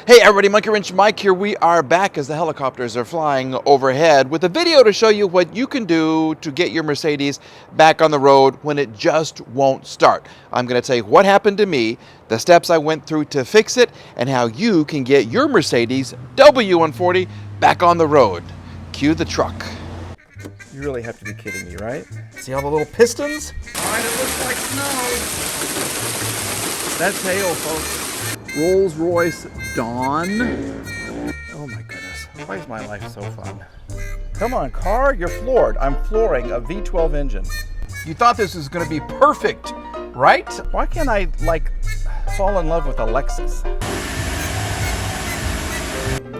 Hey everybody, Monkeywrenchmike here. We are back as the helicopters are flying overhead with a video to show you what you can do to get your Mercedes back on the road when it just won't start. I'm going to tell you what happened to me, the steps I went through to fix it, and how you can get your Mercedes W140 back on the road. Cue the truck. You really have to be kidding me, right? See all the little pistons? All right, it looks like snow. That's hail, folks. Rolls-Royce Dawn. Oh my goodness, why is my life so fun? Come on, car, you're floored. I'm flooring a V12 engine. You thought this was going to be perfect, right? Why can't I, fall in love with a Lexus?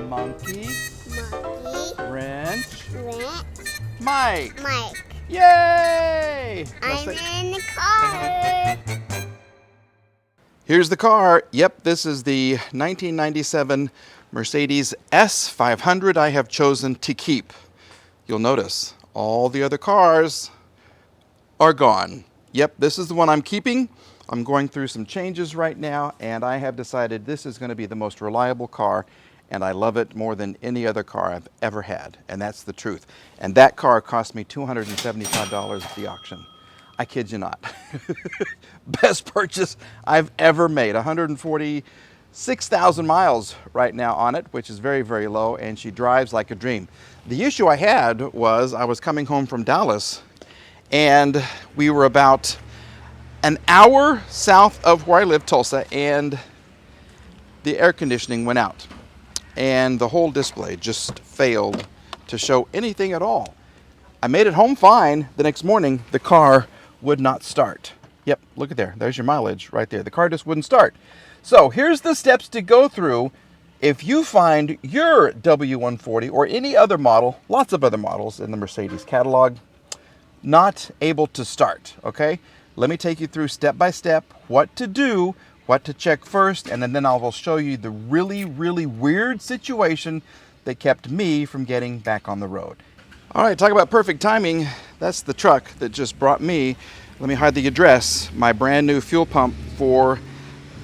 Monkeywrenchmike. Mike. Yay! I'm in the car. Here's the car. Yep, this is the 1997 Mercedes S500 I have chosen to keep. You'll notice all the other cars are gone. Yep, this is the one I'm keeping. I'm going through some changes right now, and I have decided this is going to be the most reliable car, and I love it more than any other car I've ever had, and that's the truth. And that car cost me $275 at the auction. I kid you not. Best purchase I've ever made. 146,000 miles right now on it, which is very, very low, and she drives like a dream. The issue I had was I was coming home from Dallas, and we were about an hour south of where I live, Tulsa, and the air conditioning went out, and the whole display just failed to show anything at all. I made it home fine. The next morning, the car would not start. Yep, look at there. There's your mileage right there. The car just wouldn't start. So here's the steps to go through if you find your W140 or any other model, lots of other models in the Mercedes catalog, not able to start, okay? Let me take you through step by step what to do, what to check first, and then I will show you the really, really weird situation that kept me from getting back on the road. All right, talk about perfect timing. That's the truck that just brought me, let me hide the address, my brand new fuel pump for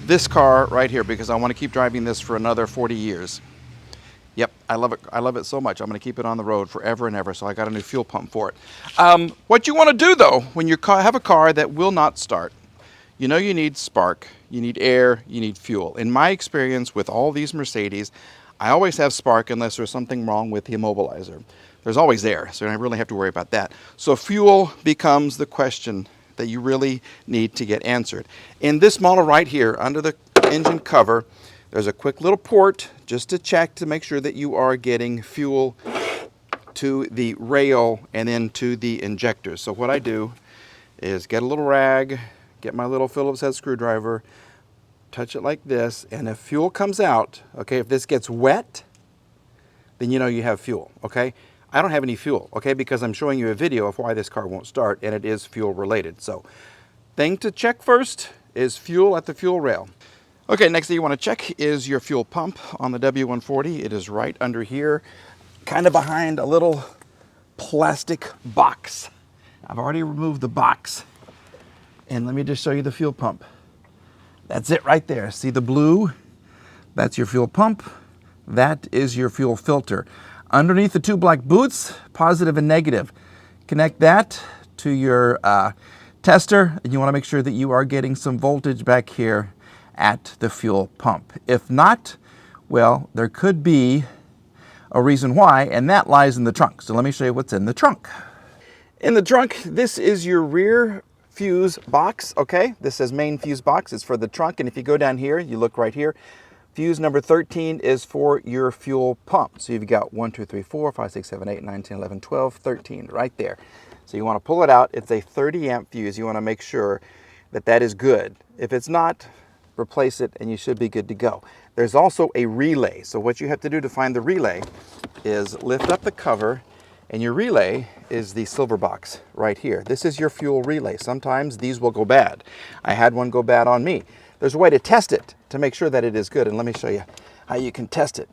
this car right here, because I want to keep driving this for another 40 years. Yep, I love it. I love it so much. I'm going to keep it on the road forever and ever, so I got a new fuel pump for it. What you want to do, though, when you have a car that will not start, you know you need spark, you need air, you need fuel. In my experience with all these Mercedes, I always have spark unless there's something wrong with the immobilizer. There's always air, so I really have to worry about that. So fuel becomes the question that you really need to get answered. In this model right here, under the engine cover, there's a quick little port just to check to make sure that you are getting fuel to the rail and then to the injectors. So what I do is get a little rag, get my little Phillips head screwdriver, touch it like this, and if fuel comes out, okay, if this gets wet, then you know you have fuel, okay? I don't have any fuel, okay, because I'm showing you a video of why this car won't start, and it is fuel related. So, thing to check first is fuel at the fuel rail. Okay, next thing you want to check is your fuel pump on the W140. It is right under here, kind of behind a little plastic box. I've already removed the box, and let me just show you the fuel pump. That's it right there. See the blue? That's your fuel pump. That is your fuel filter. Underneath the two black boots, positive and negative. Connect that to your tester, and you want to make sure that you are getting some voltage back here at the fuel pump. If not, well, there could be a reason why, and that lies in the trunk. So let me show you what's in the trunk. In the trunk, this is your rear fuse box, okay? This says main fuse box. It's for the trunk, and if you go down here, you look right here, fuse number 13 is for your fuel pump. So you've got 1, 2, 3, 4, 5, 6, 7, 8, 9, 10, 11, 12, 13 right there. So you want to pull it out. It's a 30 amp fuse. You want to make sure that that is good. If it's not, replace it and you should be good to go. There's also a relay. So what you have to do to find the relay is lift up the cover, and your relay is the silver box right here. This is your fuel relay. Sometimes these will go bad. I had one go bad on me. There's a way to test it to make sure that it is good, and let me show you how you can test it.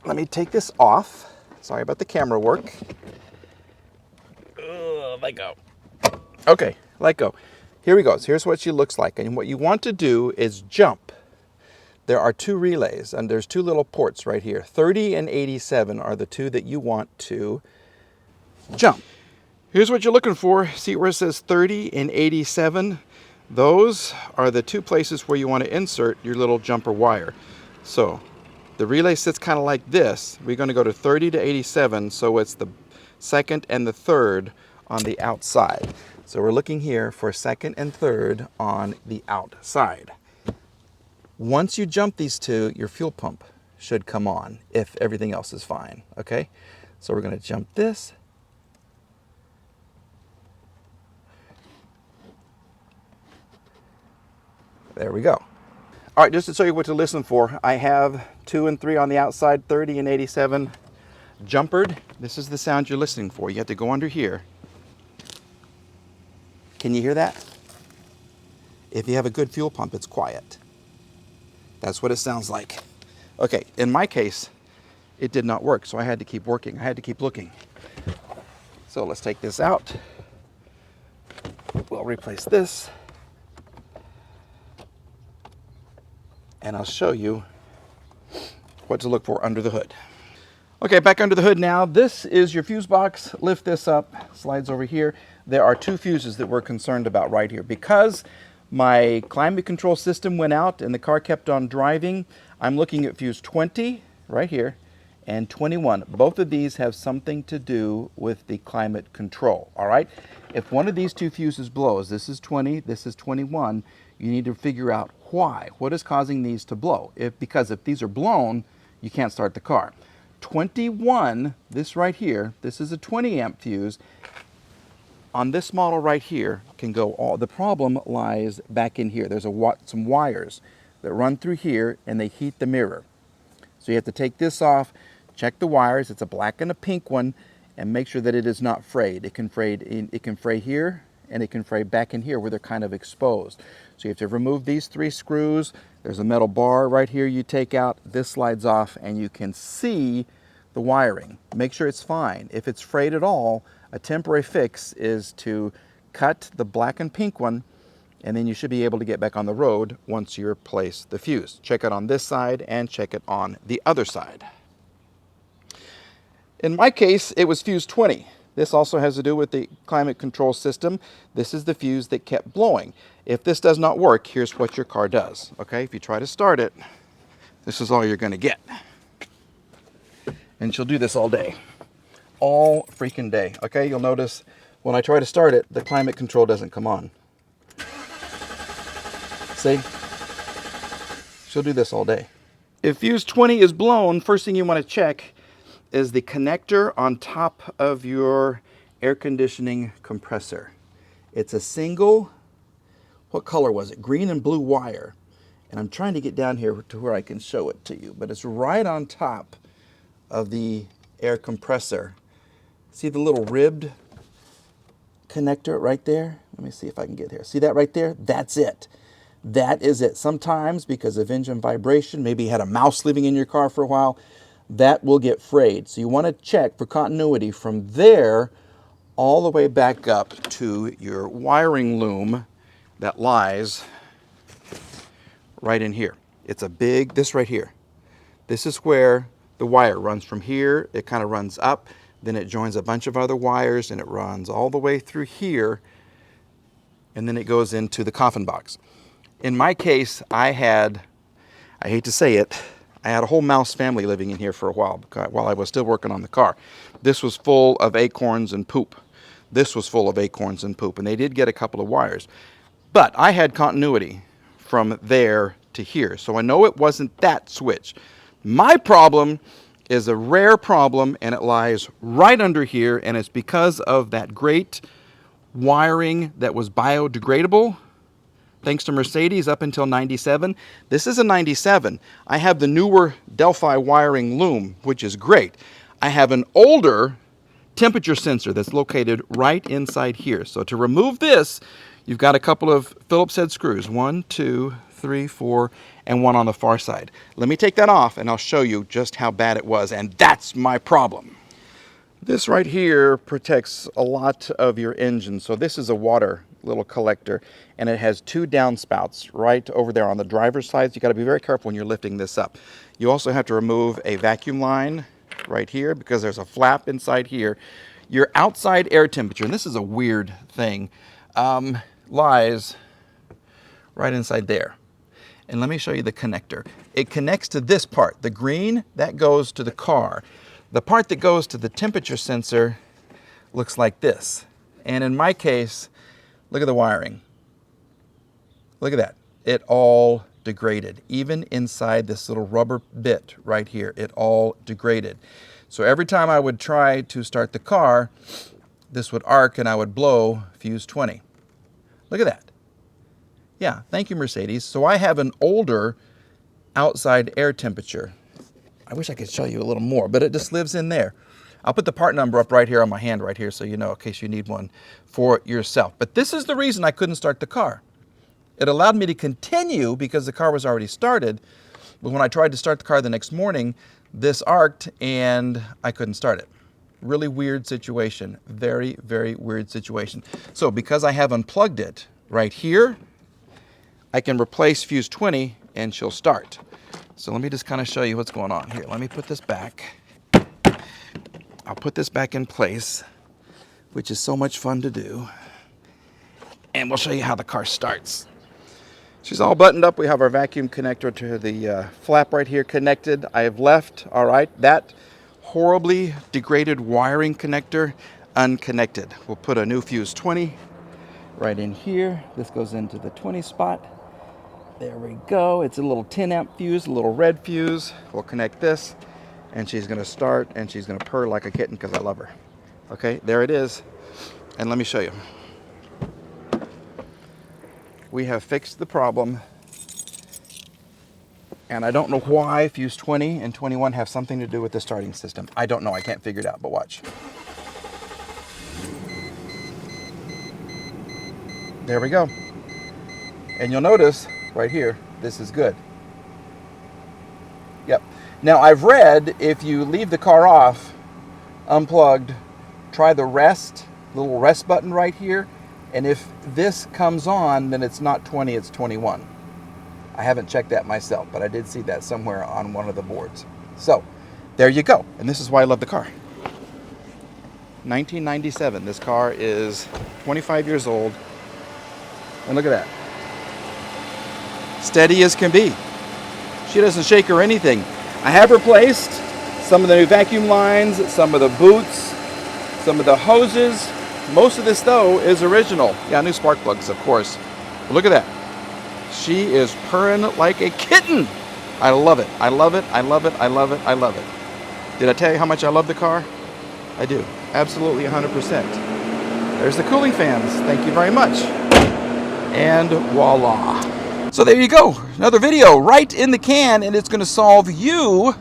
Let me take this off. Sorry about the camera work. Let go. Okay, let go. Here we go. So here's what she looks like, and what you want to do is jump there are two relays, and there's two little ports right here. 30 and 87 are the two that you want to jump. Here's what you're looking for. See where it says 30 and 87? Those are the two places where you want to insert your little jumper wire. So the relay sits kind of like this. We're going to go to 30 to 87, so it's the second and the third on the outside. So we're looking here for second and third on the outside. Once you jump these two, your fuel pump should come on if everything else is fine, okay? So we're going to jump this. There we go. All right, just to show you what to listen for, I have 2 and 3 on the outside, 30 and 87 jumpered. This is the sound you're listening for. You have to go under here. Can you hear that? If you have a good fuel pump, it's quiet. That's what it sounds like. Okay, in my case, it did not work, so I had to keep working. I had to keep looking. So let's take this out. We'll replace this. And I'll show you what to look for under the hood. Okay, back under the hood now. This is your fuse box. Lift this up, slides over here. There are two fuses that we're concerned about right here. Because my climate control system went out and the car kept on driving, I'm looking at fuse 20 right here and 21. Both of these have something to do with the climate control, all right? If one of these two fuses blows, this is 20, this is 21, you need to figure out why. What is causing these to blow? Because if these are blown, you can't start the car. 21, this right here, this is a 20 amp fuse. On this model right here can go all, the problem lies back in here. There's some wires that run through here and they heat the mirror. So you have to take this off, check the wires, it's a black and a pink one, and make sure that it is not frayed. It can fray here and it can fray back in here where they're kind of exposed. So you have to remove these 3 screws. There's a metal bar right here you take out. This slides off and you can see the wiring. Make sure it's fine. If it's frayed at all, a temporary fix is to cut the black and pink one, and then you should be able to get back on the road once you replace the fuse. Check it on this side and check it on the other side. In my case, it was fuse 20. This also has to do with the climate control system. This is the fuse that kept blowing. If this does not work, here's what your car does. Okay, if you try to start it, this is all you're going to get. And she'll do this all day. All freaking day. Okay, you'll notice when I try to start it, the climate control doesn't come on. See? She'll do this all day. If fuse 20 is blown, first thing you want to check is the connector on top of your air conditioning compressor. It's a single, what color was it? Green and blue wire. And I'm trying to get down here to where I can show it to you, but it's right on top of the air compressor. See the little ribbed connector right there? Let me see if I can get here. See that right there? That's it. That is it. Sometimes because of engine vibration, maybe you had a mouse living in your car for a while, that will get frayed. So you want to check for continuity from there all the way back up to your wiring loom that lies right in here. It's a big, this right here. This is where the wire runs from here. It kind of runs up, then it joins a bunch of other wires and it runs all the way through here, and then it goes into the coffin box. In my case, I hate to say it, I had a whole mouse family living in here for a while I was still working on the car. This was full of acorns and poop. This was full of acorns and poop, and they did get a couple of wires. But I had continuity from there to here, so I know it wasn't that switch. My problem is a rare problem, and it lies right under here, and it's because of that great wiring that was biodegradable. Thanks to Mercedes up until 97. This is a 97. I have the newer Delphi wiring loom, which is great. I have an older temperature sensor that's located right inside here. So to remove this, you've got a couple of Phillips head screws. 1, 2, 3, 4, and one on the far side. Let me take that off and I'll show you just how bad it was, and that's my problem. This right here protects a lot of your engine. So this is a water little collector, and it has 2 downspouts right over there on the driver's side. So you got to be very careful when you're lifting this up. You also have to remove a vacuum line right here because there's a flap inside here. Your outside air temperature, and this is a weird thing, lies right inside there. And let me show you the connector. It connects to this part. The green, that goes to the car. The part that goes to the temperature sensor looks like this. And in my case, look at the wiring. Look at that. It all degraded. Even inside this little rubber bit right here, it all degraded. So every time I would try to start the car, this would arc and I would blow fuse 20. Look at that. Yeah, thank you, Mercedes. So I have an older outside air temperature. I wish I could show you a little more, but it just lives in there. I'll put the part number up right here on my hand right here so you know in case you need one for yourself. But this is the reason I couldn't start the car. It allowed me to continue because the car was already started, but when I tried to start the car the next morning, this arced and I couldn't start it. Really weird situation. Very, very weird situation. So because I have unplugged it right here, I can replace fuse 20 and she'll start. So let me just kind of show you what's going on here. Let me put this back. I'll put this back in place, which is so much fun to do. And we'll show you how the car starts. She's all buttoned up. We have our vacuum connector to the flap right here connected. I have left, all right, that horribly degraded wiring connector unconnected. We'll put a new fuse 20 right in here. This goes into the 20 spot. There we go. It's a little 10 amp fuse, a little red fuse. We'll connect this and she's gonna start and she's gonna purr like a kitten because I love her. Okay, there it is. And let me show you. We have fixed the problem. And I don't know why fuse 20 and 21 have something to do with the starting system. I don't know, I can't figure it out, but watch. There we go. And you'll notice right here, this is good. Yep. Now I've read if you leave the car off, unplugged, try the rest, little rest button right here, and if this comes on, then it's not 20, it's 21. I haven't checked that myself, but I did see that somewhere on one of the boards. So there you go. And this is why I love the car. 1997, this car is 25 years old. And look at that. Steady as can be. She doesn't shake or anything. I have replaced some of the new vacuum lines, some of the boots, some of the hoses. Most of this though is original. Yeah, new spark plugs, of course. But look at that. She is purring like a kitten. I love it. I love it. I love it. I love it. I love it. Did I tell you how much I love the car? I do. Absolutely 100%. There's the cooling fans. Thank you very much. And voila. So there you go. Another video right in the can, and it's going to solve you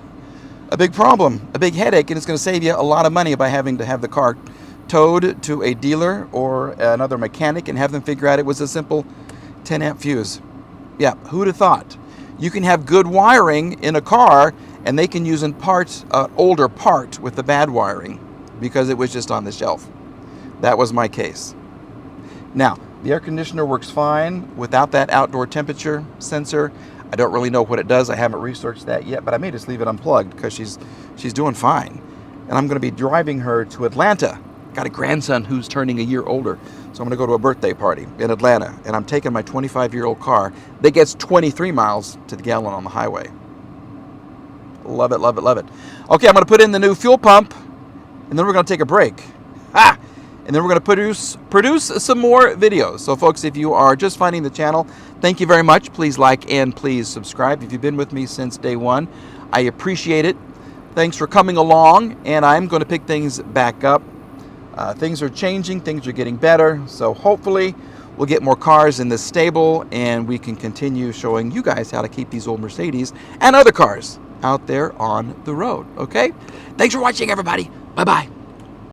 a big problem, a big headache, and it's going to save you a lot of money by having to have the car towed to a dealer or another mechanic and have them figure out it was a simple 10 amp fuse. Yeah, who'd have thought? You can have good wiring in a car and they can use in parts, older part with the bad wiring because it was just on the shelf. That was my case. Now, the air conditioner works fine without that outdoor temperature sensor. I don't really know what it does. I haven't researched that yet, but I may just leave it unplugged because she's doing fine. And I'm going to be driving her to Atlanta. Got a grandson who's turning a year older. So I'm going to go to a birthday party in Atlanta, and I'm taking my 25-year-old car that gets 23 miles to the gallon on the highway. Love it, love it, love it. Okay, I'm going to put in the new fuel pump, and then we're going to take a break. And then we're going to produce some more videos. So folks, if you are just finding the channel, thank you very much. Please like and please subscribe. If you've been with me since day one, I appreciate it. Thanks for coming along, and I'm going to pick things back up. Things are changing, things are getting better, so hopefully we'll get more cars in this stable and we can continue showing you guys how to keep these old Mercedes and other cars out there on the road, okay? Thanks for watching, everybody. Bye-bye.